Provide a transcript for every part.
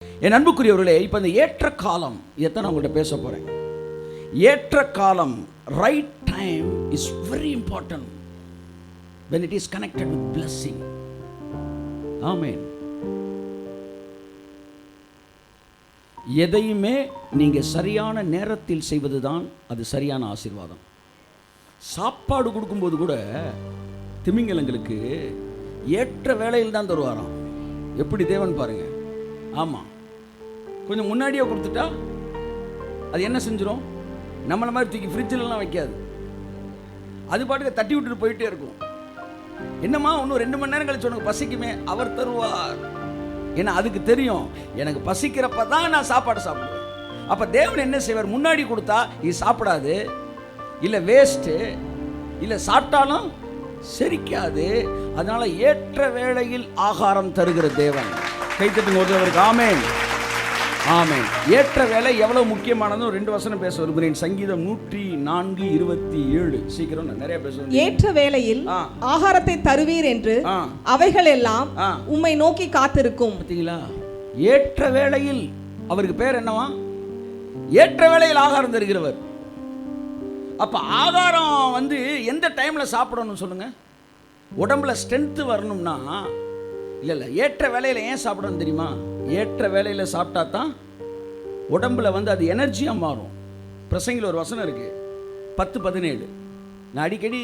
என் அன்புக்குரியவர்களே, இப்போ இந்த ஏற்ற காலம் எத்தனை உங்கள்கிட்ட பேச போகிறேன். ஏற்ற காலம், right time is very important when it is connected with blessing. ஆமென். எதையுமே நீங்கள் சரியான நேரத்தில் செய்வது தான் அது சரியான ஆசீர்வாதம். சாப்பாடு கொடுக்கும்போது கூட திமிங்கலங்களுக்கு ஏற்ற வேளையில் தான் தருவாராம். எப்படி தேவன் பாருங்க. ஆமாம், கொஞ்சம் முன்னாடியே கொடுத்துட்டா அது என்ன செஞ்சிடும்? நம்மளை மாதிரி தூக்கி ஃப்ரிட்ஜிலலாம் வைக்காது. அது பாட்டுக்கு தட்டி விட்டுட்டு போயிட்டே இருக்கும். என்னம்மா இன்னும் 2 மணி நேரம் கழிச்சு உனக்கு பசிக்குமே, அவர் தருவார். ஏன்னா அதுக்கு தெரியும், எனக்கு பசிக்கிறப்ப தான் நான் சாப்பாடு சாப்பிடுவேன். அப்போ தேவன் என்ன செய்வார்? முன்னாடி கொடுத்தா இது சாப்பிடாது, இல்லை வேஸ்ட்டு, இல்லை சாப்பிட்டாலும் செரிக்காது. அதனால ஏற்ற வேளையில் ஆகாரம் தருகிற தேவன். கைத்தட்டுங்க ஒருத்தவருக்கு. ஆமென், ஆமென். ஏற்ற வேலை எவ்வளவு முக்கியமானது 2 வசனம் பேச விரும்புகிறேன். சங்கீதம் 104:27. சீக்கிரம், நான் நிறைய பேசுவேன். ஏற்ற வேளையில் ஆகாரத்தை தருவீர் என்று அவைகள் எல்லாம் உம்மை நோக்கி காத்திருக்கும். பார்த்தீங்களா? ஏற்ற வேளையில் அவருக்கு பேர் என்னவா? ஏற்ற வேளையில் ஆகாரம் தருகிறவர். அப்ப ஆகாரம் எந்த டைம்ல சாப்பிடணும் சொல்லுங்க? உடம்புல ஸ்ட்ரென்த் வரணும்னா இல்லை, ஏற்ற வேலையில் ஏன் சாப்பிடணும் தெரியுமா? ஏற்ற வேலையில் சாப்பிட்டா தான் உடம்புல அது எனர்ஜியாக மாறும். பிரசங்கில் ஒரு வசனம் இருக்குது, 10:17. நான் அடிக்கடி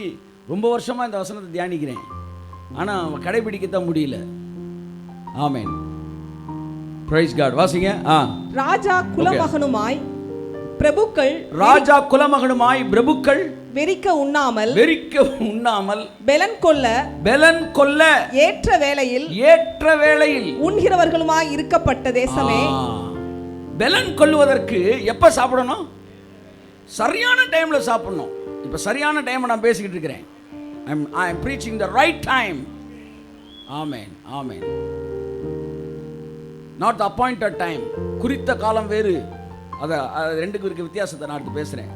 ரொம்ப வருஷமாக இந்த வசனத்தை தியானிக்கிறேன், ஆனால் கடைபிடிக்கத்தான் முடியல. ஆமென், பிரைஸ் காட். வாசிங்க. ராஜா குலமகனுமாய் பிரபுக்கள், ராஜா குலமகனுமாய் பிரபுக்கள் வெறிக்க உண்ணாமல் பெலன் கொள்ள ஏற்ற வேளையில் உண்கிறவர்களுமாய் இருக்கப்பட்ட தேசமே. பெலன் கொள்வதற்கு எப்ப சாப்பிடணும்? சரியான டைம்ல சாப்பிடணும். இப்ப சரியான டைம் நான் பேசிக்கிட்டு இருக்கிறேன். I am preaching the right time. Amen, amen. Not the appointed time. குறித்த காலம் வேறு. அது ரெண்டுக்கும் இருக்க வித்தியாசத்தை நான் அடுத்து பேசுறேன்.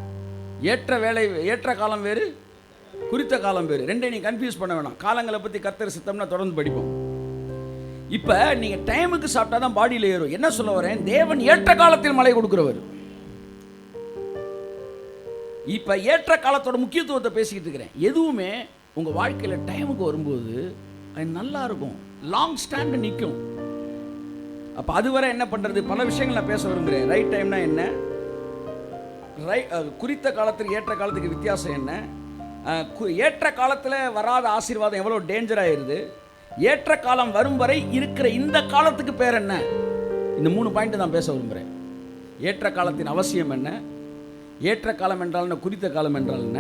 ஏற்ற காலம் வேறு, குறித்த காலம் வேறு. ரெண்டையும் நீ கன்ஃபியூஸ் பண்ண வேணாம். காலங்களை பற்றி கர்த்தர் சித்தம்னா தொடர்ந்து படிப்போம். இப்போ நீங்கள் டைமுக்கு சாப்பிட்டா தான் பாடியில் ஏறும். என்ன சொல்ல வரேன்? தேவன் ஏற்ற காலத்தில் மழை கொடுக்கிறவர். இப்போ ஏற்ற காலத்தோட முக்கியத்துவத்தை பேசிக்கிட்டு இருக்கிறேன். எதுவுமே உங்கள் வாழ்க்கையில் டைமுக்கு வரும்போது அது நல்லா இருக்கும், லாங் ஸ்டாண்ட் நிற்கும். அப்போ அதுவரை என்ன பண்ணுறது? பல விஷயங்கள் நான் பேச விரும்புகிறேன். ரைட் டைம்னா என்ன, குறித்த காலத்துக்கு ஏற்ற காலத்துக்கு வித்தியாசம் என்ன, ஏற்ற காலத்தில் வராத ஆசீர்வாதம் எவ்வளோ டேஞ்சராகிடுது, ஏற்ற காலம் வரும் வரை இருக்கிற இந்த காலத்துக்கு பேர் என்ன, இந்த 3 பாயிண்ட் நான் பேச விரும்புகிறேன். ஏற்ற காலத்தின் அவசியம் என்ன, ஏற்ற காலம் என்றால் என்ன, குறித்த காலம் என்றால் என்ன,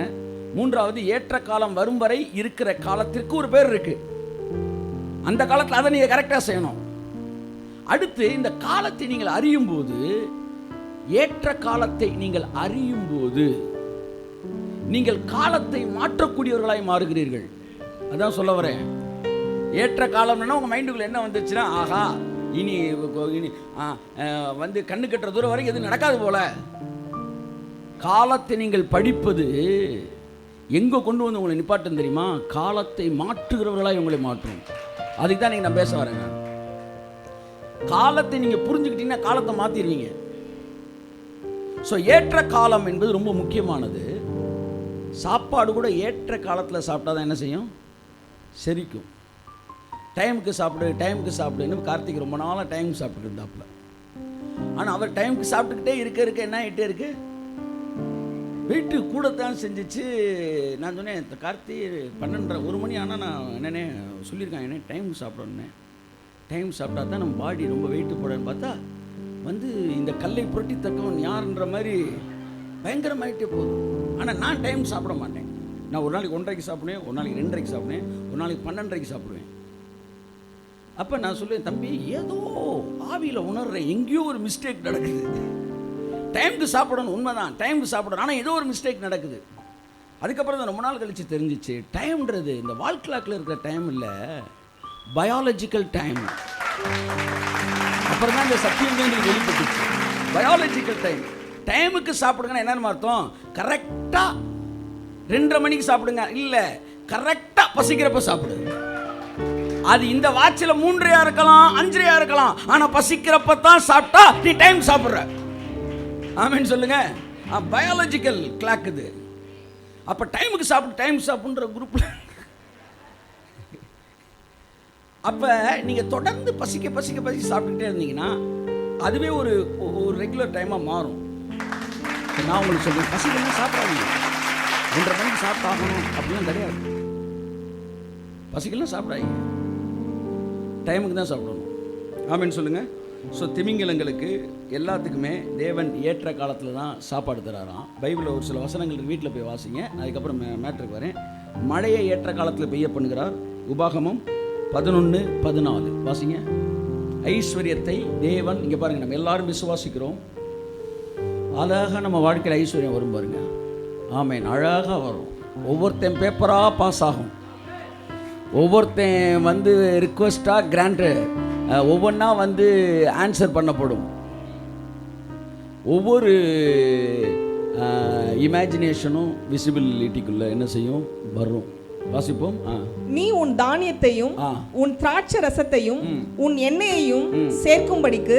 3வது ஏற்ற காலம் வரும் வரை இருக்கிற காலத்திற்கு ஒரு பேர் இருக்கு. அந்த காலத்தில் அதை நீங்கள் கரெக்டாக செய்யணும். அடுத்து இந்த காலத்தை நீங்கள் அறியும் போது, ஏற்ற காலத்தை நீங்கள் அறியும் போது நீங்கள் காலத்தை மாற்றக்கூடியவர்களாய் மாறுகிறீர்கள். அதான் சொல்ல வரேன். ஏற்ற காலம்னா உங்கள் மைண்டுக்குள்ள என்ன வந்துச்சுன்னா, ஆஹா இனி கண்ணு கட்டுற தூரம் வரைக்கும் எதுவும் நடக்காது போல. காலத்தை நீங்கள் படிப்பது எங்கே கொண்டு வந்து உங்களை நிப்பாட்டும் தெரியுமா? காலத்தை மாற்றுகிறவர்களாய் உங்களை மாற்றும். அதுக்கு தான் நீங்கள் நான் பேச வரேங்க. காலத்தை நீங்கள் புரிஞ்சுக்கிட்டீங்கன்னா காலத்தை மாற்றிடுவீங்க. ஸோ ஏற்ற காலம் என்பது ரொம்ப முக்கியமானது. சாப்பாடு கூட ஏற்ற காலத்தில் சாப்பிட்டா தான் என்ன செய்யும்? செரிக்கும். டைமுக்கு சாப்பிடுன்னு கார்த்திக் ரொம்ப நாளாக டைம் சாப்பிட்டு இருந்தாப்புல. ஆனால் அவர் டைமுக்கு சாப்பிட்டுக்கிட்டே இருக்க என்ன ஆகிட்டே இருக்கு? வெயிட்டு கூடத்தான் செஞ்சிச்சு. நான் சொன்னேன், கார்த்தி 12:30 1 மணி ஆனால் நான் என்னென்ன சொல்லியிருக்காங்க, என்ன டைமுக்கு சாப்பிடணுன்னே. டைம் சாப்பிட்டா தான் நம்ம பாடி ரொம்ப வெயிட்டு போடன்னு பார்த்தா இந்த கல்லை புரட்டி தக்கவன் யாருன்ற மாதிரி பயங்கரமாயிட்டே போகுது. ஆனால் நான் டைம் சாப்பிட மாட்டேன். நான் ஒரு நாளைக்கு 1:30க்கு சாப்பிடுவேன், ஒரு நாளைக்கு 2:30க்கு சாப்பிடுவேன், ஒரு நாளைக்கு 12:30க்கு சாப்பிடுவேன். அப்போ நான் சொல்லுவேன், தம்பி ஏதோ ஆவியில் உணர்றேன், எங்கேயோ ஒரு மிஸ்டேக் நடக்குது. டைமுக்கு சாப்பிடணும், உண்மைதான் டைமுக்கு சாப்பிடணும், ஆனால் ஏதோ ஒரு மிஸ்டேக் நடக்குது. அதுக்கப்புறம் தான் ரொம்ப நாள் கழிச்சு தெரிஞ்சிச்சு, டைம்ன்றது இந்த வால் கிளாக்கில் இருக்கிற டைம் இல்லை, பயாலஜிக்கல் டைம். அப்புறம் தான் இந்த சத்தியம் வெளிப்பட்டுச்சு. Biological time. டைமுக்கு சாப்பிடுங்கன்னா என்னன்னு அர்த்தம்? கரெக்டாக 2:30 மணிக்கு சாப்பிடுங்க, இல்லை கரெக்டாக பசிக்கிறப்ப சாப்பிடுங்க. அது இந்த வாட்சில் 3:30 இருக்கலாம், 5:30 இருக்கலாம். ஆனால் பசிக்கிறப்ப தான் சாப்பிட்டா நீ டைம் சாப்பிட்ற. ஆமேன்னு சொல்லுங்க. பயாலஜிக்கல் கிளாக் இது. அப்போ டைமுக்கு சாப்பிட்டு டைம் சாப்பிட்ற குரூப்பில் அப்போ நீங்கள் தொடர்ந்து பசிக்க பசிக்க பசிக்க சாப்பிட்டுக்கிட்டே இருந்தீங்கன்னா அதுவே ஒரு ரெகுலர் டைமாக மாறும். நான் உங்களுக்கு சொல்கிறேன், பசிக்கலாம் சாப்பிடாதீங்க. 2:30 மணிக்கு சாப்பிட்டாகணும் அப்படிலாம் கிடையாது. பசிக்கலாம் சாப்பிடாதீங்க, டைமுக்கு தான் சாப்பிடணும். ஆமேன்னு சொல்லுங்கள். ஸோ திமிங்கலங்களுக்கு எல்லாத்துக்குமே தேவன் ஏற்ற காலத்தில் தான் சாப்பாடு தராராம். பைபிளில் ஒரு சில வசனங்களுக்கு வீட்டில் போய் வாசிங்க. அதுக்கப்புறம் மேட்ருக்கு வரேன். மழையை ஏற்ற காலத்தில் பெய்ய பண்ணுகிறார். உபாகமம் 11:14 வாசிங்க. ஐஸ்வர்யத்தை தேவன், இங்கே பாருங்கள், நம்ம எல்லாரும் விசுவாசிக்கிறோம். அழகாக நம்ம வாழ்க்கையில் ஐஸ்வர்யம் வரும் பாருங்க. ஆமேன், அழகாக வரும். ஒவ்வொருத்தன் பேப்பராக பாஸ் ஆகும். ஒவ்வொருத்தன் வந்து ரிக்வெஸ்டாக கிராண்டு ஒவ்வொன்றா வந்து ஆன்சர் பண்ணப்படும். ஒவ்வொரு இமேஜினேஷனும் விசிபிலிட்டிக்குள்ளே என்ன செய்யும், வரும். வாசிப்போம். நீ உன் தானியத்தையும் உன் திராட்சை ரசத்தையும் உன் எண்ணெயையும் சேர்க்கும்படிக்கு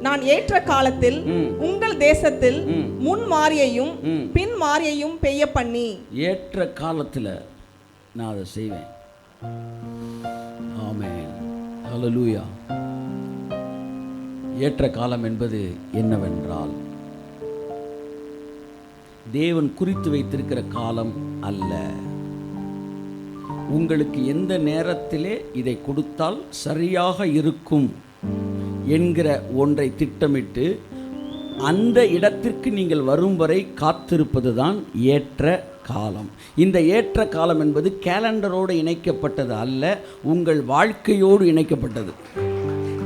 நான் ஏற்ற காலத்தில் உங்கள் தேசத்தில் முன் மாரியையும் பின் மாரியையும் பெய்ய பண்ணி. ஏற்ற காலத்தில் நான் அதை செய்வேன். ஆமென், ஹல்லேலூயா. ஏற்ற காலம் என்பது என்னவென்றால் தேவன் குறித்து வைத்திருக்கிற காலம் அல்ல. உங்களுக்கு எந்த நேரத்திலே இதை கொடுத்தால் சரியாக இருக்கும் என்கிற ஒன்றை திட்டமிட்டு அந்த இடத்திற்கு நீங்கள் வரும் வரை காத்திருப்பது தான் ஏற்ற காலம். இந்த ஏற்ற காலம் என்பது கேலண்டரோடு இணைக்கப்பட்டது அல்ல, உங்கள் வாழ்க்கையோடு இணைக்கப்பட்டது.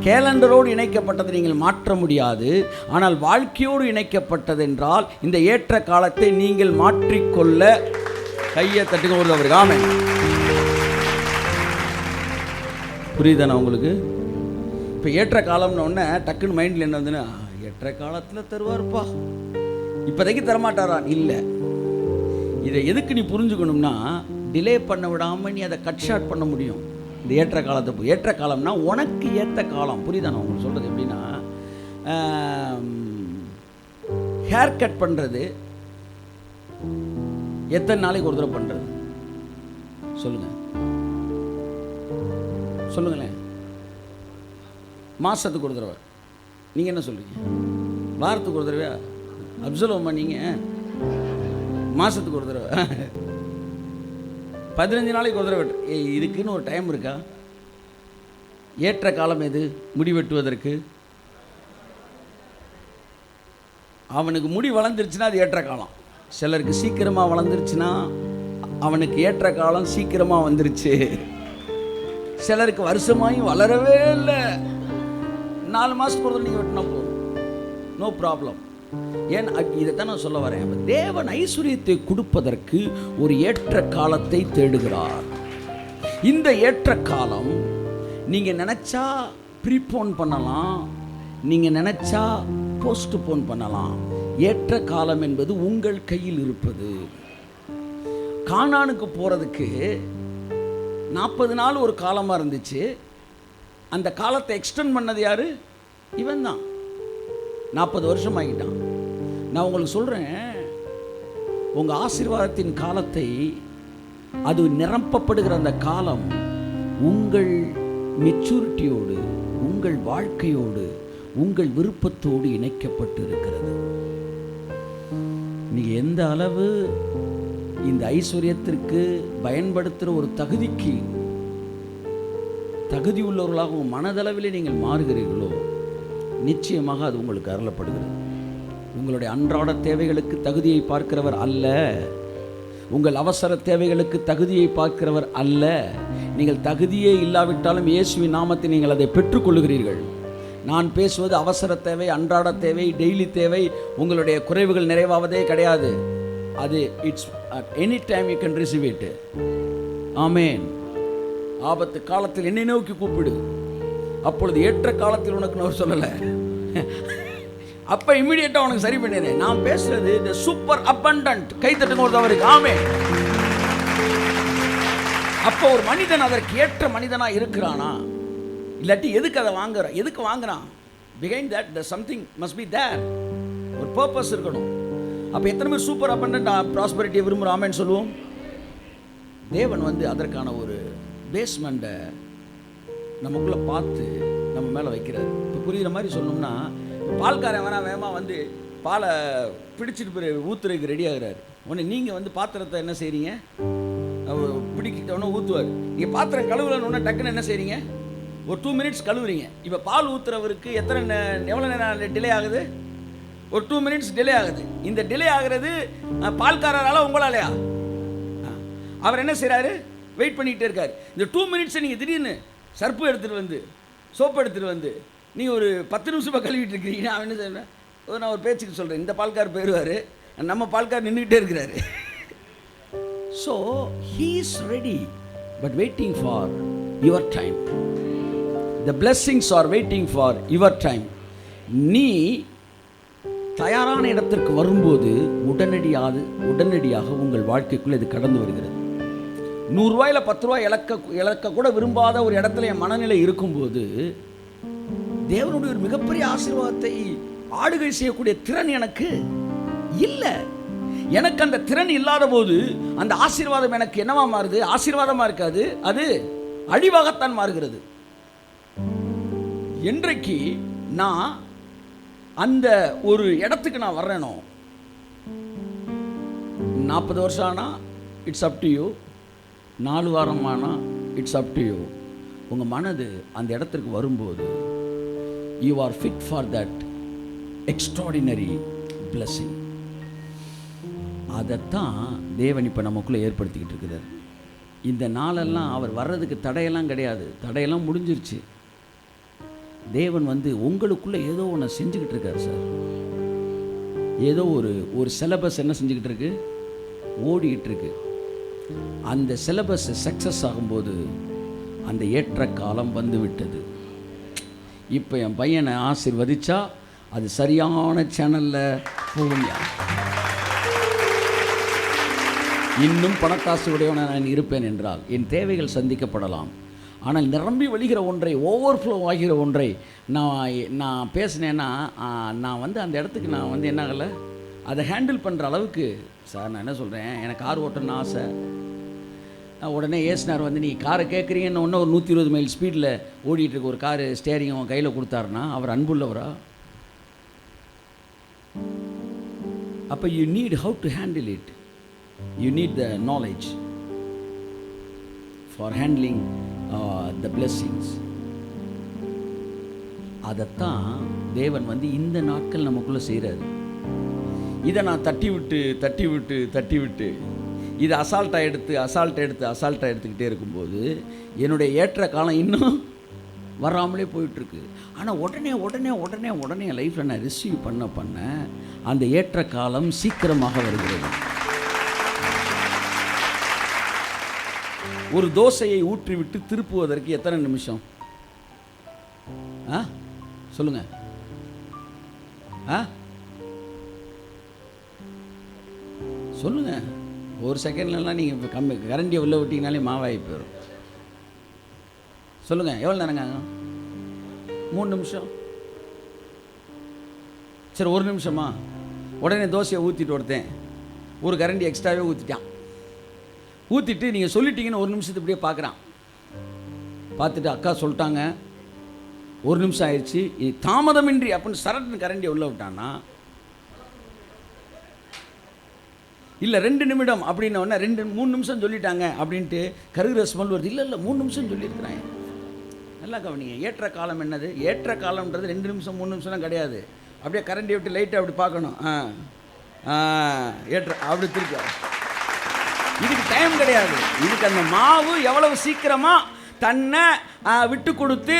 கேலண்டரோடு இணைக்கப்பட்டதை நீங்கள் மாற்ற முடியாது. ஆனால் வாழ்க்கையோடு இணைக்கப்பட்டது என்றால் இந்த ஏற்ற காலத்தை நீங்கள் மாற்றிக்கொள்ள கையை தட்டுங்க ஒருத்தவருக்கு. ஆமென். புரியுதாண்ணா உங்களுக்கு? இப்போ ஏற்ற காலம்னு ஒன்று டக்குன்னு மைண்டில் என்ன வந்துன்னா, ஏற்ற காலத்தில் தருவார்ப்பா, இப்போதைக்கு தரமாட்டாரா? இல்லை. இதை எதுக்கு நீ புரிஞ்சுக்கணும்னா, டிலே பண்ண விடாமல் நீ அதை கட் ஷார்ட் பண்ண முடியும். இந்த ஏற்ற காலத்தை, ஏற்ற காலம்னா உனக்கு ஏற்ற காலம். புரியுதாண்ணா உங்களுக்கு சொல்கிறது? எப்படின்னா, ஹேர் கட் பண்ணுறது எத்தனை நாளைக்கு ஒரு தடவை பண்ணுறது சொல்லுங்கள், சொல்லுங்களேன். மாதத்துக்கு ஒரு தடவை. நீங்கள் என்ன சொல்கிறீங்க? வாரத்துக்கு ஒரு தடவையா? அப்சல்வமா நீங்கள் மாதத்துக்கு ஒரு தடவை, 15 நாளைக்கு ஒரு தடவை. இதுக்குன்னு ஒரு டைம் இருக்கா? ஏற்ற காலம் எது முடி வெட்டுவதற்கு? அவனுக்கு முடி வளர்ந்துருச்சுன்னா அது ஏற்ற காலம். சிலருக்கு சீக்கிரமாக வளர்ந்துருச்சுன்னா அவனுக்கு ஏற்ற காலம் சீக்கிரமாக வந்துருச்சு. சிலருக்கு வருஷமாயும் வளரவே இல்லை, 4 மாதத்துக்கு ஒரு நீங்கள் வெட்டினா போதும், நோ ப்ராப்ளம். ஏன் இதைத்தான் நான் சொல்ல வரேன். தேவன் ஐஸ்வர்யத்தை கொடுப்பதற்கு ஒரு ஏற்ற காலத்தை தேடுகிறார். இந்த ஏற்ற காலம் நீங்கள் நினச்சா ப்ரீபோன் பண்ணலாம், நீங்கள் நினச்சா போஸ்ட்போன் பண்ணலாம். ஏற்ற காலம் என்பது உங்கள் கையில் இருப்பது. கானானுக்கு போகிறதுக்கு 40 நாள் ஒரு காலமாக இருந்துச்சு. அந்த காலத்தை எக்ஸ்டெண்ட் பண்ணது யார்? இவன் தான். 40 வருஷம் ஆகிட்டான். நான் உங்களுக்கு சொல்கிறேன், உங்கள் ஆசீர்வாதத்தின் காலத்தை, அது நிரப்பப்படுகிற அந்த காலம் உங்கள் மெச்சூரிட்டியோடு, உங்கள் வாழ்க்கையோடு, உங்கள் விருப்பத்தோடு இணைக்கப்பட்டு இருக்கிறது. நீங்கள் எந்த அளவு இந்த ஐஸ்வர்யத்திற்கு பயன்படுத்துகிற ஒரு தகுதி உள்ளவர்களாக உங்கள் மனதளவிலே நீங்கள் மாறுகிறீர்களோ, நிச்சயமாக அது உங்களுக்கு அருளப்படுகிறது. உங்களுடைய அன்றாட தேவைகளுக்கு தகுதியை பார்க்கிறவர் அல்ல, உங்கள் அவசர தேவைகளுக்கு தகுதியை பார்க்கிறவர் அல்ல. நீங்கள் தகுதியே இல்லாவிட்டாலும் இயேசுவின் நாமத்தை நீங்கள் அதை பெற்றுக்கொள்ளுகிறீர்கள். நான் பேசுவது அவசர தேவை, அன்றாட தேவை, டெய்லி தேவை. உங்களுடைய குறைவுகள் நிறைவாவதே கிடையாது. அது it's at any time you can receive it. Amen. ஆபத்து காலத்தில் என்னை நோக்கி கூப்பிடு, அப்பொழுது ஏற்ற காலத்தில் உனக்கு நான் சொல்லலை, அப்போ இம்மிடியேட்டாக உனக்கு சரி பண்ணிடுறேன். நான் பேசுறது இந்த சூப்பர் அபண்டன்ட். கை தட்டுங்க ஒரு தவறுக்கு. ஆமென். அப்போ ஒரு மனிதன் அதற்கு ஏற்ற மனிதனா இருக்கிறானா? இல்லாட்டி எதுக்கு அதை வாங்குறான்? எதுக்கு வாங்குறான்? Behind that there something must be there. ஒரு பர்பஸ் இருக்கணும். அப்போ எத்தனை பேர் சூப்பர் அபண்டன்ட் ப்ராஸ்பரிட்டியை விரும்புகிறாமேன்னு சொல்லுவோம்? தேவன் வந்து அதற்கான ஒரு பேஸ்மெண்ட்டை நமக்குள்ளே பார்த்து நம்ம மேலே வைக்கிறார். இப்போ புரிகிற மாதிரி சொல்லணும்னா, பால்காரன் வேகமாக வந்து பாலை பிடிச்சிட்டு ஊற்றுறதுக்கு ரெடி ஆகுறாரு. உடனே நீங்கள் வந்து பாத்திரத்தை என்ன செய்கிறீங்க? பிடிக்கிட்டவொன்னே ஊற்றுவார். நீங்கள் பாத்திரம் கழுவுலன்னு டக்குன்னு என்ன செய்கிறீங்க? ஒரு 2 மினிட்ஸ் கழுவுறீங்க. இப்போ பால் ஊற்றுறவருக்கு எவ்வளோ நேரம் டிலே ஆகுது? ஒரு 2 மினிட்ஸ் டிலே ஆகுது. இந்த டிலே ஆகுறது பால்காரரால உங்களாலையா? அவர் என்ன செய்கிறாரு? வெயிட் பண்ணிகிட்டே இருக்கார். இந்த 2 மினிட்ஸை நீங்கள் திடீர்னு சர்ப்பு எடுத்துகிட்டு வந்து சோப்பு எடுத்துகிட்டு வந்து நீங்கள் ஒரு 10 நிமிஷமாக கழுவிட்டு இருக்கிறீங்க. அவன் என்ன செய்வேன்? நான் ஒரு பேச்சுக்கு சொல்கிறேன், இந்த பால்கார் போயிடுவார், நம்ம பால்கார் நின்றுக்கிட்டே இருக்கிறாரு. So he is ready but waiting for your time. The blessings are waiting for your time. நீ தயாரான இடத்திற்கு வரும்போது உடனடியாக உங்கள் வாழ்க்கைக்குள்ளே இது கடந்து வருகிறது. 100 ரூபாயில் 10 ரூபாய் இழக்க கூட விரும்பாத ஒரு இடத்துல என் மனநிலை இருக்கும்போது தேவனுடைய ஒரு மிகப்பெரிய ஆசீர்வாதத்தை ஆளுகை செய்யக்கூடிய திறன் எனக்கு இல்லை. எனக்கு அந்த திறன் இல்லாத போது அந்த ஆசீர்வாதம் எனக்கு என்னவா மாறுது? ஆசீர்வாதமாக இருக்காது, அது அழிவாகத்தான் மாறுகிறது. என்றைக்கு நான் அந்த ஒரு இடத்துக்கு நான் வர்றேனோ, 40 வருஷம் ஆனால் இட்ஸ் அப் டு யூ, 4 வாரம் ஆனால் இட்ஸ் அப் டு யூ. உங்கள் மனது அந்த இடத்திற்கு வரும்போது you are fit for that extraordinary blessing. அதைத்தான் தேவன் இப்போ நமக்குள்ளே ஏற்படுத்திக்கிட்டு இருக்கிறார். இந்த நாளெல்லாம் அவர் வர்றதுக்கு தடையெல்லாம் கிடையாது, தடையெல்லாம் முடிஞ்சிருச்சு. தேவன் வந்து உங்களுக்குள்ளே ஏதோ ஒன்று செஞ்சுக்கிட்டு இருக்கார் சார். ஏதோ ஒரு சிலபஸ் என்ன செஞ்சுக்கிட்டு இருக்கு? ஓடிக்கிட்டு இருக்கு. அந்த சிலபஸ் சக்ஸஸ் ஆகும்போது அந்த ஏற்ற காலம் வந்து விட்டது. இப்போ என் பையனை ஆசீர்வதிச்சா அது சரியான சேனலில் போகும்யா. இன்னும் பணக்காசுடையவன நான் இருப்பேன் என்றால் என் தேவைகள் சந்திக்கப்படலாம். ஆனால் நிரம்பி வழிகிற ஒன்றை, ஓவர்ஃப்ளோ ஆகிற ஒன்றை நான் பேசினேன்னா நான் வந்து அந்த இடத்துக்கு நான் வந்து என்ன ஆகலை, அதை ஹேண்டில் பண்ணுற அளவுக்கு. சார் நான் என்ன சொல்கிறேன், எனக்கு கார் ஓட்டணும்னு ஆசை. உடனே ஏசினார் வந்து நீங்கள் காரை கேட்குறீங்கன்னு ஒன்று ஒரு 120 மைல் ஸ்பீடில் ஓடிட்டு இருக்க ஒரு காரு ஸ்டேரிங் அவன் கையில் கொடுத்தாருன்னா அவர் அன்புள்ளவரா? அப்போ you need how to handle it. You need the knowledge for handling the blessings. அதைத்தான் தேவன் வந்து இந்த நாட்கள் நமக்குள்ளே செய்கிறாரு. இதை நான் தட்டி விட்டு இதை அசால்ட்டாக எடுத்துக்கிட்டே இருக்கும்போது என்னுடைய ஏற்ற காலம் இன்னும் வராமலே போயிட்டுருக்கு. ஆனால் உடனே லைஃப்பில் நான் ரிசீவ் பண்ண அந்த ஏற்ற காலம் சீக்கிரமாக வருகிறது. ஒரு தோசையை ஊற்றிவிட்டு திருப்புவதற்கு எத்தனை நிமிஷம்? சொல்லுங்க. சொல்லுங்க. ஒரு செகண்ட்லாம் நீங்கள் கரண்டியை உள்ள விட்டீங்கனாலே மாவாகி போயிடும். சொல்லுங்க, எவ்வளோ நேரங்க? 3 நிமிஷம். சரி, 1 நிமிஷமா? உடனே தோசையை ஊற்றிட்டு ஒருத்தன் ஒரு கரண்டி எக்ஸ்ட்ராவே ஊற்றிட்டு நீங்கள் சொல்லிட்டீங்கன்னு 1 நிமிஷத்துக்கு இப்படியே பார்க்குறான். பார்த்துட்டு அக்கா சொல்லிட்டாங்க 1 நிமிஷம் ஆயிடுச்சு, தாமதமின்றி அப்படின்னு சரட்டுன்னு கரண்டியை உள்ள விட்டான்னா, இல்லை 2 நிமிடம் அப்படின்ன உடனே 3 நிமிஷம் சொல்லிட்டாங்க அப்படின்ட்டு கருகிற ஸ்மெல் வருது. இல்லை 3 நிமிஷம் சொல்லியிருக்கிறாங்க. நல்லா கவனிங்க. ஏற்ற காலம் என்னது? ஏற்ற காலம்ன்றது 2 நிமிஷம் 3 நிமிஷம்லாம் கிடையாது. அப்படியே கரண்டியை விட்டு லைட்டாக அப்படி பார்க்கணும். ஏற்ற அப்படி திருப்பி. இதுக்கு டைம் கிடையாது. இதுக்கு அந்த மாவு எவ்வளவு சீக்கிரமாக தன்னை விட்டு கொடுத்து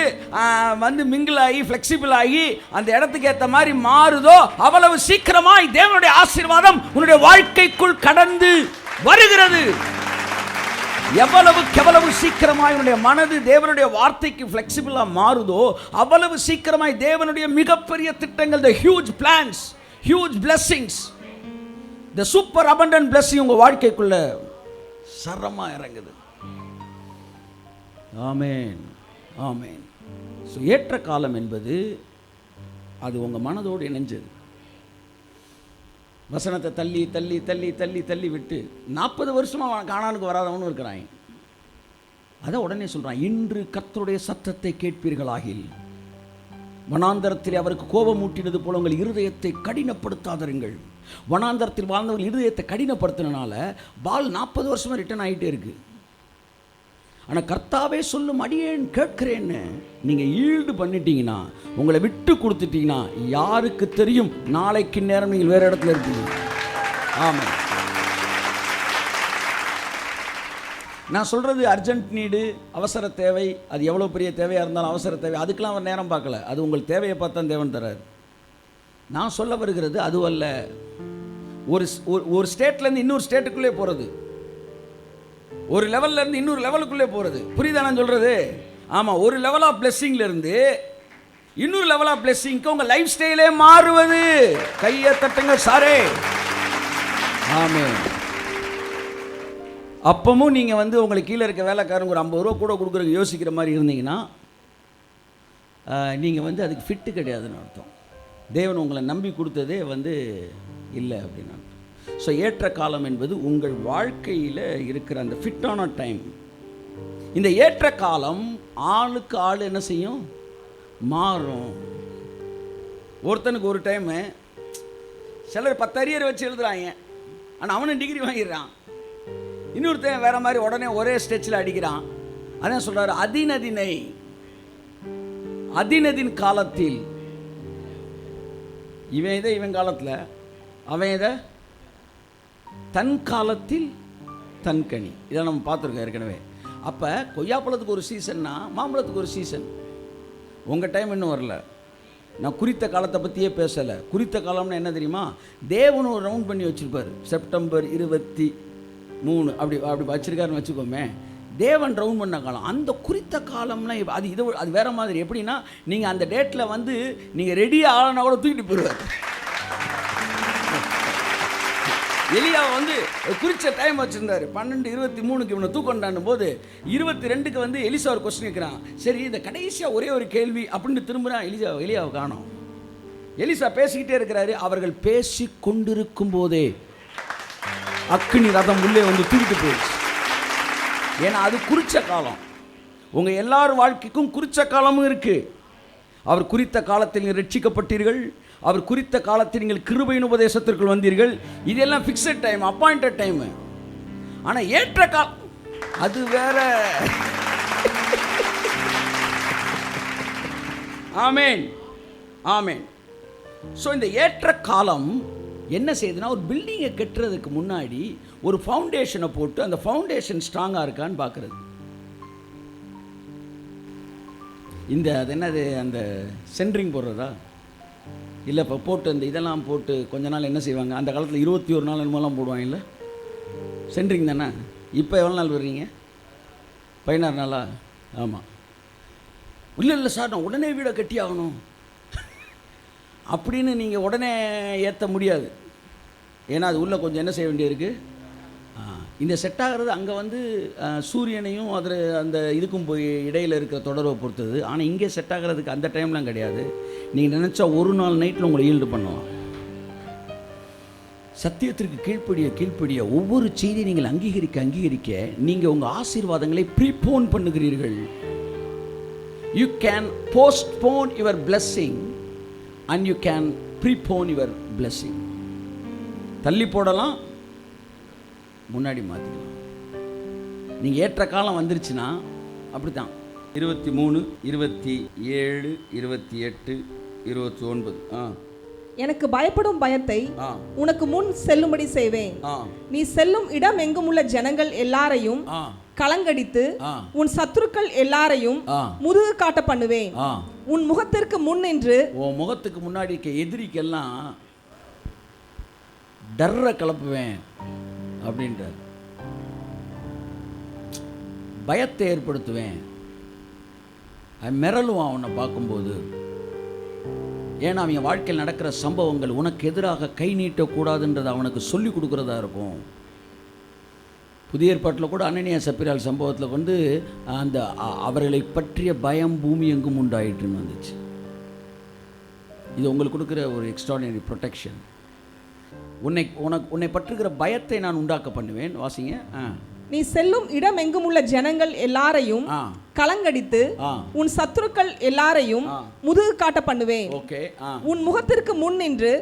வந்து மிங்கிள் ஆகி ஃப்ளெக்சிபிள் ஆகி அந்த இடத்துக்கு ஏற்ற மாதிரி மாறுதோ அவ்வளவு சீக்கிரமாய் தேவனுடைய ஆசீர்வாதம் உன்னுடைய வாழ்க்கைக்குள் கடந்து வருகிறது. எவ்வளவு சீக்கிரமாய் உன்னுடைய மனது தேவனுடைய வார்த்தைக்கு ஃப்ளெக்சிபிளாக மாறுதோ அவ்வளவு சீக்கிரமாய் தேவனுடைய மிகப்பெரிய திட்டங்கள், the huge plans, huge blessings, the super abundant blessing உங்கள் வாழ்க்கைக்குள்ள சரமாக இறங்குது. ஆமென், ஆமென். ஸோ ஏற்ற காலம் என்பது அது உங்கள் மனதோடு இணைஞ்சது. வசனத்தை தள்ளி தள்ளி தள்ளி தள்ளி தள்ளி விட்டு 40 வருஷமாக கானானுக்கு வராதவனும் இருக்கிறான். அதை உடனே சொல்கிறான், இன்று கர்த்தருடைய சத்தத்தை கேட்பீர்களாகில் வனாந்தரத்தில் அவருக்கு கோபம் ஊட்டினது போல உங்கள் இருதயத்தை கடினப்படுத்தாதருங்கள். வனாந்தரத்தில் வாழ்ந்தவர்கள் இருதயத்தை கடினப்படுத்தினால பால் 40 வருஷமாக ரிட்டர்ன் ஆகிட்டே இருக்கு. ஆனால் கர்த்தாவே சொல்லும் அடியேன் கேட்கிறேன்னு நீங்கள் ஈல்டு பண்ணிட்டீங்கன்னா, உங்களை விட்டு கொடுத்துட்டீங்கன்னா, யாருக்கு தெரியும் நாளைக்கு நேரம் நீங்கள் வேறு இடத்துல இருக்கீங்க. ஆமாம், நான் சொல்கிறது அர்ஜென்ட் நீடு, அவசர தேவை. அது எவ்வளோ பெரிய தேவையாக இருந்தாலும் அவசர தேவை, அதுக்கெலாம் அவர் நேரம் பார்க்கல. அது உங்கள் தேவையை பார்த்தா தேவன் தரார். நான் சொல்ல வருகிறது அதுவல்ல. ஒரு ஸ்டேட்லேருந்து இன்னொரு ஸ்டேட்டுக்குள்ளே போகிறது, ஒரு லெவல்லேருந்து இன்னொரு லெவலுக்குள்ளே போகிறது. புரியுதா நான் சொல்கிறது? ஆமாம், ஒரு லெவல் ஆஃப் பிளெஸ்ஸிங்லேருந்து இன்னொரு லெவல் ஆஃப் பிளெஸ்ஸிங்க்கு உங்கள் லைஃப் ஸ்டைலே மாறுவது. கையை தட்டுங்க சாரே. ஆமென். அப்பவும் நீங்கள் வந்து உங்களுக்கு கீழே இருக்க வேலைக்காரங்க ஒரு 50 ரூபா கூட கொடுக்குறதுக்கு யோசிக்கிற மாதிரி இருந்தீங்கன்னா, நீங்கள் வந்து அதுக்கு ஃபிட்டு கிடையாதுன்னு அர்த்தம். தேவன் உங்களை நம்பி கொடுத்ததே வந்து இல்லை அப்படின்னு அர்த்தம். ஸோ ஏற்ற காலம் என்பது உங்கள் வாழ்க்கையில் இருக்கிற அந்த ஃபிட்டான டைம். இந்த ஏற்ற காலம் ஆளுக்கு ஆள் என்ன செய்யும்? மாறும். ஒருத்தனுக்கு ஒரு டைமு, சிலர் 10 அரியர் வச்சு எழுதுறாங்க, ஆனால் அவனும் டிகிரி வாங்கிடுறான். இன்னொருத்தன் வேற மாதிரி உடனே ஒரே ஸ்டெச்சில் அடிக்கிறான். அதான் சொல்றாரு, அதினதின் காலத்தில் இவன் இதை இவன் காலத்தில், அவன் இதை தன் காலத்தில் தன் கனி. இதை நம்ம பார்த்துருக்கோம் ஏற்கனவே. அப்போ கொய்யாப்பழத்துக்கு ஒரு சீசன்னா மாம்பழத்துக்கு ஒரு சீசன். உங்கள் டைம் இன்னும் வரல. நான் குறித்த காலத்தை பற்றியே பேசலை. குறித்த காலம்னா என்ன தெரியுமா? தேவன் ஒரு ரவுண்ட் பண்ணி வச்சுருப்பார். செப்டம்பர் 23 அப்படி வச்சுருக்காருன்னு வச்சுக்கோமே. தேவன் ரவுண்ட் பண்ண காலம். அந்த குறித்த காலம்னா அது வேறு மாதிரி. எப்படின்னா, நீங்கள் அந்த டேட்டில் வந்து நீங்கள் ரெடியாக ஆளனா கூட தூக்கிட்டு போயிடுவார். எலியா வந்து குறித்த டைம் வச்சுருந்தார். 12:23 இவனை தூக்கண்டான்னும் போது 22க்கு வந்து எலிசா ஒரு கொஸ்டின் கேட்குறான். சரி, இந்த கடைசியாக ஒரே ஒரு கேள்வி அப்படின்னு திரும்புகிறான். எலியாவை காணோம். எலிசா பேசிக்கிட்டே இருக்கிறாரு. அவர்கள் பேசி கொண்டிருக்கும் போதே அக்கினி ரதம் உள்ளே வந்து தூக்கிட்டு போயிடுச்சு. ஏன்னா அது குறித்த காலம். உங்கள் எல்லார் வாழ்க்கைக்கும் குறித்த காலமும் இருக்குது. அவர் குறித்த காலத்தில் நீங்கள் ரட்சிக்கப்பட்டீர்கள். அவர் குறித்த காலத்தில் நீங்கள் கிருபையின் உபதேசத்திற்குள் வந்தீர்கள். இதெல்லாம் ஃபிக்ஸட் டைம், அப்பாயிண்டட் டைமு. ஆனால் ஏற்ற காலம் அது வேற. ஆமேன், ஆமேன். ஸோ இந்த ஏற்ற காலம் என்ன செய்யுதுன்னா, ஒரு பில்டிங்கை கட்டுறதுக்கு முன்னாடி ஒரு ஃபவுண்டேஷனை போட்டு அந்த ஃபவுண்டேஷன் ஸ்ட்ராங்காக இருக்கான்னு பார்க்குறது. அது என்னது, அந்த சென்ட்ரிங் போடுறதா இல்லை? இப்போ போட்டு அந்த இதெல்லாம் போட்டு கொஞ்ச நாள் என்ன செய்வாங்க, அந்த காலத்தில் 21 நாள் என்னமோலாம் போடுவாங்க இல்லை? சென்ட்ரிங் தானே. இப்போ எவ்வளோ நாள் வர்றீங்க? 16 நாளா? ஆமாம். இல்லை சார், நான் உடனே வீடை கட்டி ஆகணும் அப்படின்னு நீங்கள் உடனே ஏற்ற முடியாது. ஏன்னா அது உள்ளே கொஞ்சம் என்ன செய்ய வேண்டியிருக்கு. இந்த செட் ஆகிறது அங்கே வந்து சூரியனையும் அதில் அந்த இதுக்கும் போய் இடையில் இருக்கிற தொடர்பை பொறுத்தது. ஆனால் இங்கே செட் ஆகிறதுக்கு அந்த டைம்லாம் கிடையாது. நீங்கள் நினச்சா ஒரு நாள் நைட்டில் உங்களை ஈல்டு பண்ணலாம். சத்தியத்திற்கு கீழ்ப்படிய ஒவ்வொரு செய்தியை நீங்கள் அங்கீகரிக்க நீங்கள் உங்கள் ஆசீர்வாதங்களை ப்ரீபோன் பண்ணுகிறீர்கள். You can postpone your blessing and you can prepone your blessing. தள்ளி போடலாம், முன்னாடி மாற்றிக்கலாம். நீங்கள் ஏற்ற காலம் வந்துருச்சுன்னா அப்படி தான். 23, 27, 28, 29. எனக்கு பயப்படும் பயத்தை உனக்கு முன் செல்லும்படி செய்வேன். நீ செல்லும் இடம் எங்கும் உள்ள ஜனங்கள் எல்லாரையும் கலங்கடித்து உன் சத்துருக்கள் எல்லாரையும் முதுகு காட்ட பண்ணுவேன். உன் முகத்திற்கு முன் நின்று, உன் முகத்துக்கு முன்னாடி இருக்க எதிரிக்கெல்லாம் டர்ரை கலப்புவேன் அப்படின்றார். பயத்தை ஏற்படுத்துவேன். மிரளுவான் அவனை பார்க்கும்போது. ஏன்னா அவங்க வாழ்க்கையில் நடக்கிற சம்பவங்கள் உனக்கு எதிராக கை நீட்டக்கூடாதுன்றது அவனுக்கு சொல்லி கொடுக்குறதா இருக்கும். புதிய ஏற்பாட்டில் கூட அனனியா சப்பிரால் சம்பவத்தில் வந்து அந்த அவர்களை பற்றிய பயம் பூமி எங்கும் உண்டாயிட்டுன்னு வந்துச்சு. இது உங்களுக்கு கொடுக்குற ஒரு எக்ஸ்ட்ராடினரி ப்ரொடெக்ஷன். உன்னை பற்றுகிற பயத்தை நான் உண்டாக்க பண்ணுவேன். வாசிங்க. நீ செல்லும் இடம் எங்கும் உள்ள ஜனங்கள் எல்லாரையும் கலங்கடித்து உன் சத்துருக்கள் எல்லாரையும் முதுகு காட்ட பண்ணுவேன். உன் முகத்திற்கு முன் நின்று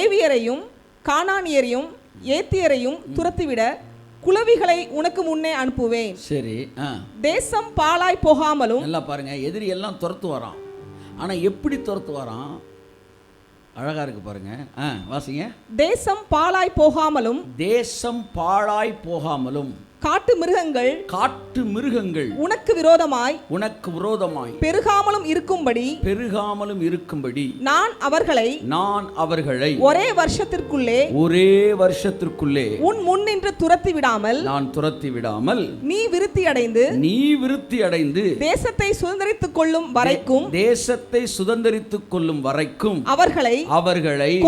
ஏவியரையும் கானானியரையும் ஏத்தியரையும் துரத்திவிட குளவிகளை உனக்கு முன்னே அனுப்புவேன். சரி. தேசம் பாழாய் போகாமலும். நல்லா பாருங்க, எதிரி எல்லாம் துரத்து வரான். ஆனா எப்படி துரத்து வரான்? அழகா இருக்கு பாருங்க. வாசிங்க. தேசம் பாழாய் போகாமலும். தேசம் பாழாய் போகாமலும். காட்டு மிருகங்கள் உனக்கு விரோதமாய் பெருகாமலும் இருக்கும்படி நான் அவர்களை ஒரே வருஷத்திற்குள்ளே உன் முன் நின்று துரத்தி விடாமல் நீ விருத்தி அடைந்து தேசத்தை சுதந்தரித்துக் கொள்ளும் வரைக்கும் அவர்களை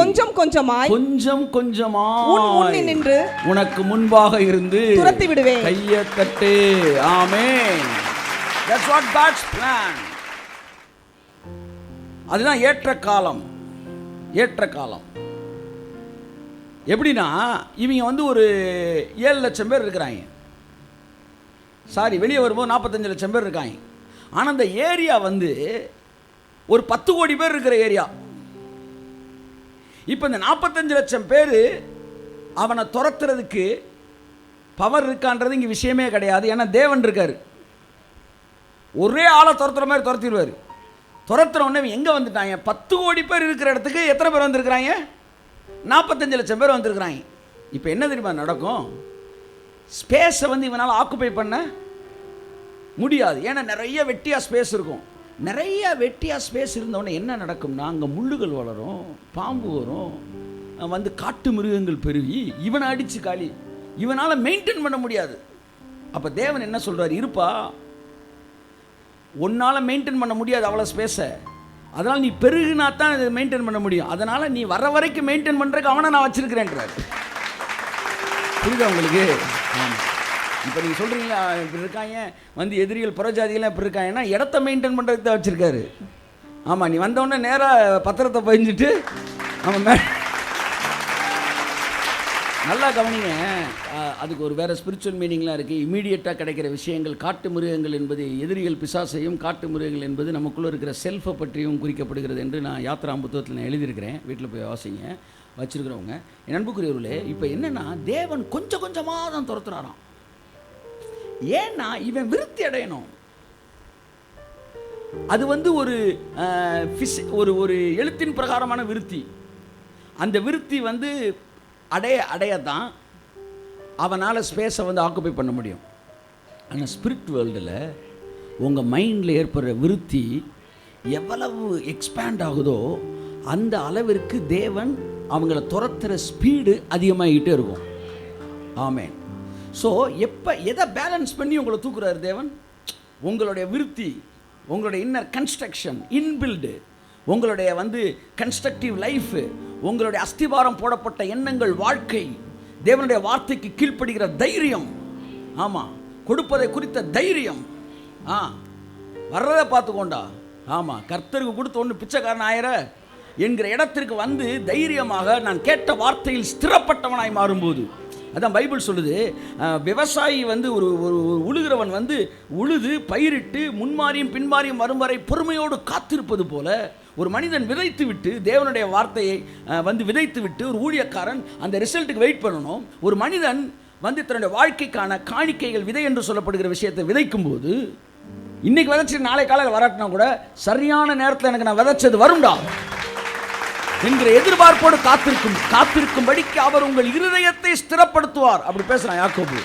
கொஞ்சம் கொஞ்சமாய் உன் முன் நின்று உனக்கு முன்பாக இருந்து துரத்தி விடுவேன். கையை தட்டு. ஆமென். That's what God's plan. அதுதான் ஏற்ற காலம். எப்படின்னா, இவங்க வந்து ஒரு 7 லட்சம் பேர் இருக்கிறாங்க. வெளியே வரும்போது 45 லட்சம் பேர் இருக்காங்க. ஆனால் அந்த ஏரியா வந்து ஒரு 10 கோடி பேர் இருக்கிற ஏரியா. இப்போ இந்த 45 லட்சம் பேர் அவனை துரத்துறதுக்கு பவர் இருக்கான்றது இங்கே விஷயமே கிடையாது. ஏன்னா தேவன் இருக்கார். ஒரே ஆளை துரத்துற மாதிரி துரத்திடுவார். துரத்துற உடனே எங்கே வந்துட்டாங்க? 10 கோடி பேர் இருக்கிற இடத்துக்கு எத்தனை பேர் வந்திருக்கிறாங்க? 45 லட்சம் பேர் வந்திருக்கிறாங்க. இப்போ என்ன தெரியுமா நடக்கும்? ஸ்பேஸை வந்து இவனால் ஆக்குப்பை பண்ண முடியாது. ஏன்னா நிறைய வெட்டியாக ஸ்பேஸ் இருக்கும். நிறைய வெட்டியாக ஸ்பேஸ் இருந்தவொடனே என்ன நடக்கும்னா, அங்கே முள்ளுகள் வளரும், பாம்பு வரும், வந்து காட்டு மிருகங்கள் பெருகி இவனை அடித்து காலி. இவனால் மெயின்டைன் பண்ண முடியாது. அப்போ தேவன் என்ன சொல்கிறார்? இருப்பா, உன்னால் மெயின்டைன் பண்ண முடியாது அவ்வளோ ஸ்பேஸை. அதனால் நீ பெருகுனா தான் இதை மெயின்டைன் பண்ண முடியும். அதனால் நீ வர வரைக்கும் மெயின்டைன் பண்ணுறதுக்கு அவனை நான் வச்சுருக்கிறேன்றார். புரியுதா உங்களுக்கு? ஆமாம். இப்போ நீங்கள் சொல்கிறீங்களா இப்படி இருக்காங்க, வந்து எதிரிகள் புறஜாதிகள்லாம் இப்படி இருக்காங்கன்னா இடத்த மெயின்டைன் பண்ணுறதுக்கு தான் வச்சுருக்காரு. ஆமாம், நீ வந்தவுடனே நேராக பத்திரத்தை பதிஞ்சிட்டு நம்ம நல்லா கவனிங்க. அதுக்கு ஒரு வேறு ஸ்பிரிச்சுவல் மீனிங்லாம் இருக்குது. இமீடியட்டாக கிடைக்கிற விஷயங்கள். காட்டு மிருகங்கள் என்பது எதிரிகள் பிசாசையும், காட்டு மிருகங்கள் என்பது நமக்குள்ளே இருக்கிற செல்ஃபை பற்றியும் குறிக்கப்படுகிறது என்று நான் யாத்திராம் புத்தகத்தில் நான் எழுதியிருக்கிறேன். வீட்டில் போய் வாசிங்க, வச்சுருக்கிறவங்க. என் அன்புக்குரியவர்களே, இப்போ என்னென்னா தேவன் கொஞ்சம் கொஞ்சமாக தான் துரத்துறாராம். ஏன்னா இவன் விருத்தி அடையணும். அது வந்து ஒரு ஒரு எழுத்தின் பிரகாரமான விருத்தி. அந்த விருத்தி வந்து அடையத்தான் அவனால் ஸ்பேஸை வந்து ஆக்குப்பை பண்ண முடியும். ஆனால் ஸ்பிரிட் வேர்ல்டில் உங்கள் மைண்டில் ஏற்படுற விருத்தி எவ்வளவு எக்ஸ்பேண்ட் ஆகுதோ அந்த அளவிற்கு தேவன் அவங்கள துரத்துகிற ஸ்பீடு அதிகமாகிக்கிட்டே இருக்கும். ஆமென். ஸோ எதை பேலன்ஸ் பண்ணி உங்களை தூக்குறாரு தேவன்? உங்களுடைய விருத்தி, உங்களுடைய இன்னர் கன்ஸ்ட்ரக்ஷன், இன்பில்டு, உங்களுடைய வந்து கன்ஸ்ட்ரக்டிவ் லைஃபு, உங்களுடைய அஸ்திவாரம் போடப்பட்ட எண்ணங்கள், வாழ்க்கை, தேவனுடைய வார்த்தைக்கு கீழ்ப்படுகிற தைரியம், ஆமாம், கொடுப்பதை குறித்த தைரியம், வர்றதை பார்த்துக்கோண்டா. ஆமாம், கர்த்தருக்கு கொடுத்த ஒன்று பிச்சைக்காரன் ஆயிர என்கிற இடத்திற்கு வந்து தைரியமாக நான் கேட்ட வார்த்தையில் ஸ்திரப்பட்டவனாய் மாறும்போது, அதான் பைபிள் சொல்லுது, விவசாயி வந்து ஒரு உழுகிறவன் வந்து உழுது பயிரிட்டு முன்மாரியும் பின்மாரியும் வரும் வரை பொறுமையோடு காத்திருப்பது போல ஒரு மனிதன் விதைத்து விட்டு, தேவனுடைய வார்த்தையை வந்து விதைத்து விட்டு ஒரு ஊழியக்காரன் அந்த ரிசல்ட்டுக்கு வெயிட் பண்ணணும். ஒரு மனிதன் வந்து தன்னுடைய வாழ்க்கைக்கான காணிக்கைகள், விதை என்று சொல்லப்படுகிற விஷயத்தை விதைக்கும் போது, இன்னைக்கு விதைச்சிட்டு நாளை காலையில் வராட்டினா கூட சரியான நேரத்தில் எனக்கு நான் விதைச்சது வரும்டா என்கிற எதிர்பார்ப்போடு காத்திருக்கும்படிக்கு அவர் உங்கள் இருதயத்தை ஸ்திரப்படுத்துவார். அப்படி பேசுறான் யாக்கோபு.